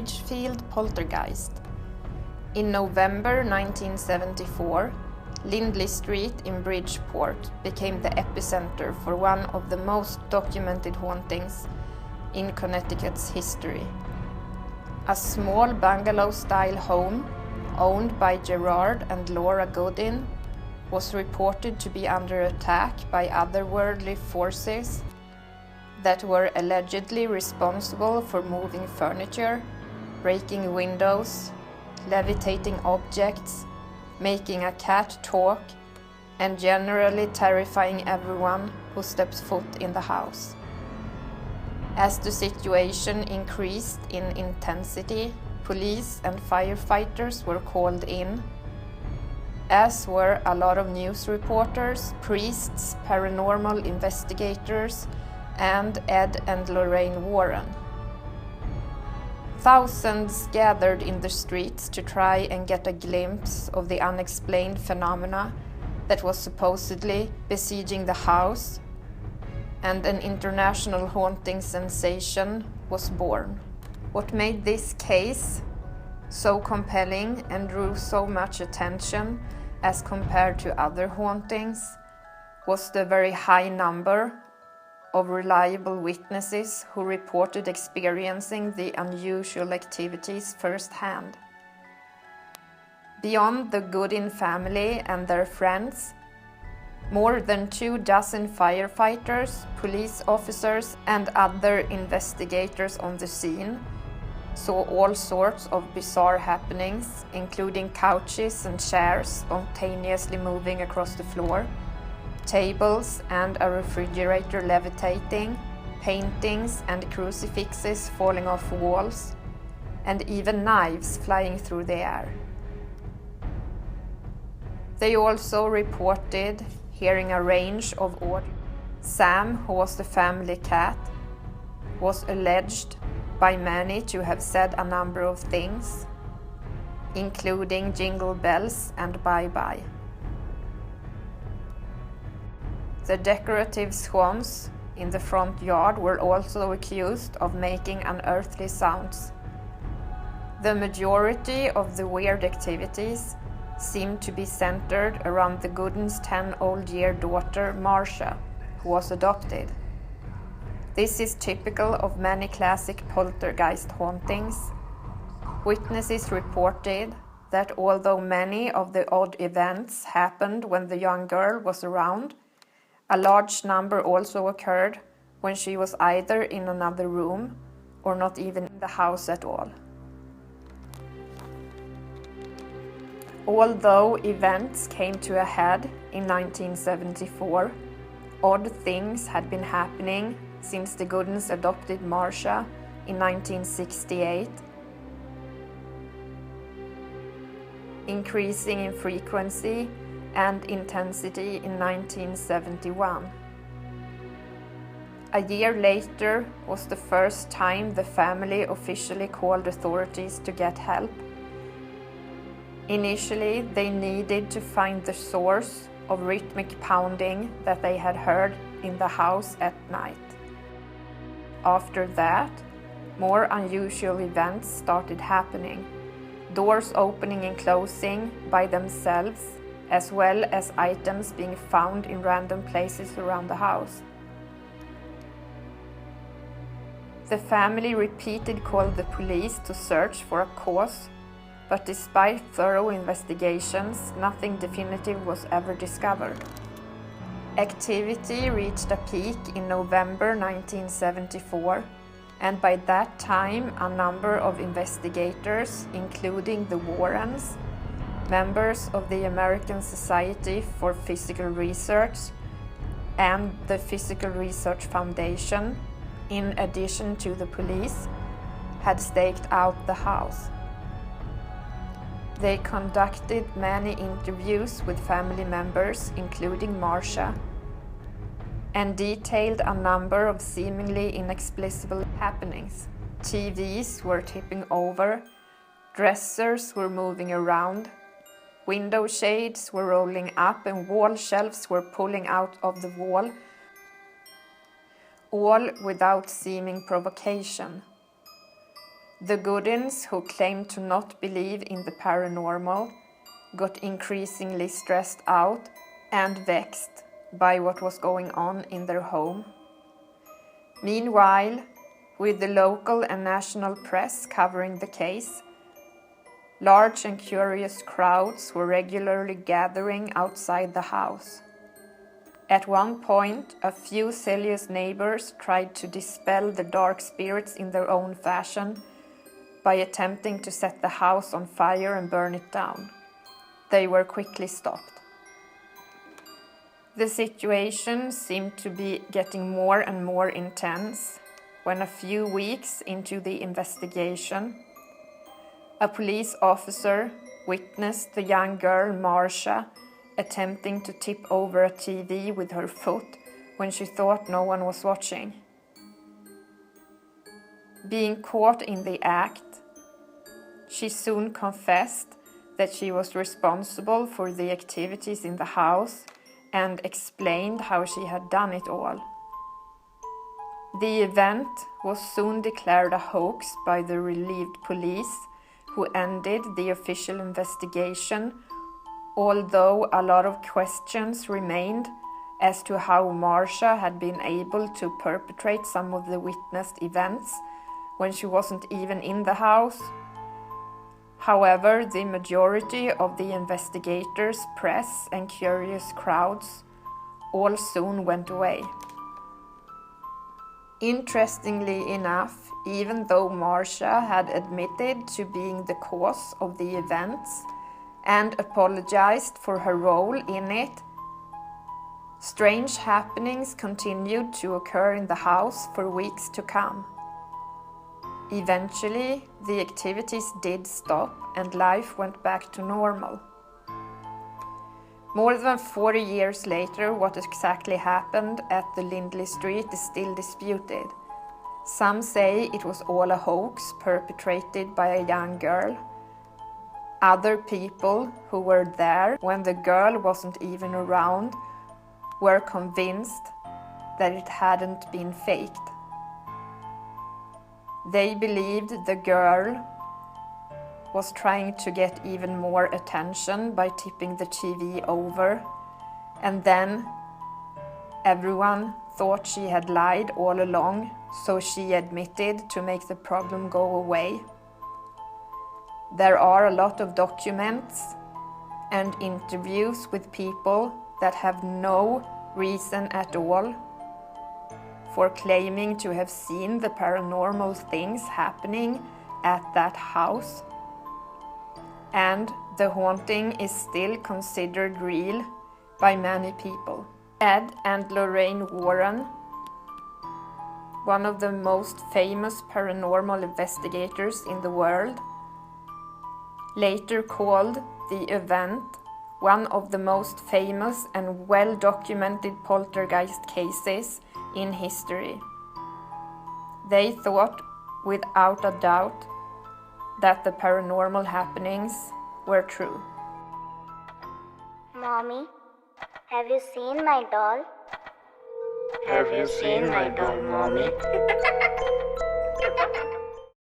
Ridgefield poltergeist. In November 1974, Lindley Street in Bridgeport became the epicenter for one of the most documented hauntings in Connecticut's history. A small bungalow-style home owned by Gerard and Laura Goodin was reported to be under attack by otherworldly forces that were allegedly responsible for moving furniture, breaking windows, levitating objects, making a cat talk, and generally terrifying everyone who steps foot in the house. As the situation increased in intensity, police and firefighters were called in, as were a lot of news reporters, priests, paranormal investigators, and Ed and Lorraine Warren. Thousands gathered in the streets to try and get a glimpse of the unexplained phenomena that was supposedly besieging the house, and an international haunting sensation was born. What made this case so compelling and drew so much attention as compared to other hauntings was the very high number of reliable witnesses who reported experiencing the unusual activities firsthand. Beyond the Goodin family and their friends, more than 24 firefighters, police officers, and other investigators on the scene saw all sorts of bizarre happenings, including couches and chairs spontaneously moving across the floor, tables and a refrigerator levitating, paintings and crucifixes falling off walls, and even knives flying through the air. They also reported hearing a range of audio. Sam, who was the family cat, was alleged by many to have said a number of things, including jingle bells and bye-bye. The decorative swans in the front yard were also accused of making unearthly sounds. The majority of the weird activities seemed to be centered around the Goodins' 10-old-year daughter, Marcia, who was adopted. This is typical of many classic poltergeist hauntings. Witnesses reported that although many of the odd events happened when the young girl was around, a large number also occurred when she was either in another room or not even in the house at all. Although events came to a head in 1974, odd things had been happening since the Goodins adopted Marcia in 1968, increasing in frequency and intensity in 1971. A year later was the first time the family officially called authorities to get help. Initially, they needed to find the source of rhythmic pounding that they had heard in the house at night. After that, more unusual events started happening, doors opening and closing by themselves, as well as items being found in random places around the house. The family repeatedly called the police to search for a cause, but despite thorough investigations, nothing definitive was ever discovered. Activity reached a peak in November 1974, and by that time a number of investigators, including the Warrens, members of the American Society for Physical Research, and the Physical Research Foundation, in addition to the police, had staked out the house. They conducted many interviews with family members, including Marcia, and detailed a number of seemingly inexplicable happenings. TVs were tipping over, dressers were moving around, window shades were rolling up, and wall shelves were pulling out of the wall, all without seeming provocation. The Goodins, who claimed to not believe in the paranormal, got increasingly stressed out and vexed by what was going on in their home. Meanwhile, with the local and national press covering the case, large and curious crowds were regularly gathering outside the house. At one point, a few zealous neighbors tried to dispel the dark spirits in their own fashion by attempting to set the house on fire and burn it down. They were quickly stopped. The situation seemed to be getting more and more intense when a few weeks into the investigation, a police officer witnessed the young girl Marcia attempting to tip over a TV with her foot when she thought no one was watching. Being caught in the act, she soon confessed that she was responsible for the activities in the house and explained how she had done it all. The event was soon declared a hoax by the relieved police, who ended the official investigation, although a lot of questions remained as to how Marcia had been able to perpetrate some of the witnessed events when she wasn't even in the house. However, the majority of the investigators, press, and curious crowds all soon went away. Interestingly enough, even though Marcia had admitted to being the cause of the events and apologized for her role in it, strange happenings continued to occur in the house for weeks to come. Eventually, the activities did stop and life went back to normal. More than 40 years later, what exactly happened at the Lindley Street is still disputed. Some say it was all a hoax perpetrated by a young girl. Other people who were there when the girl wasn't even around were convinced that it hadn't been faked. They believed the girl was trying to get even more attention by tipping the TV over, and then everyone thought she had lied all along, so she admitted to make the problem go away. There are a lot of documents and interviews with people that have no reason at all for claiming to have seen the paranormal things happening at that house. And the haunting is still considered real by many people. Gerard and Lorraine Warren, one of the most famous paranormal investigators in the world, later called the event one of the most famous and well-documented poltergeist cases in history. They thought, without a doubt, that the paranormal happenings were true. Mommy, have you seen my doll? Have you seen my doll, Mommy?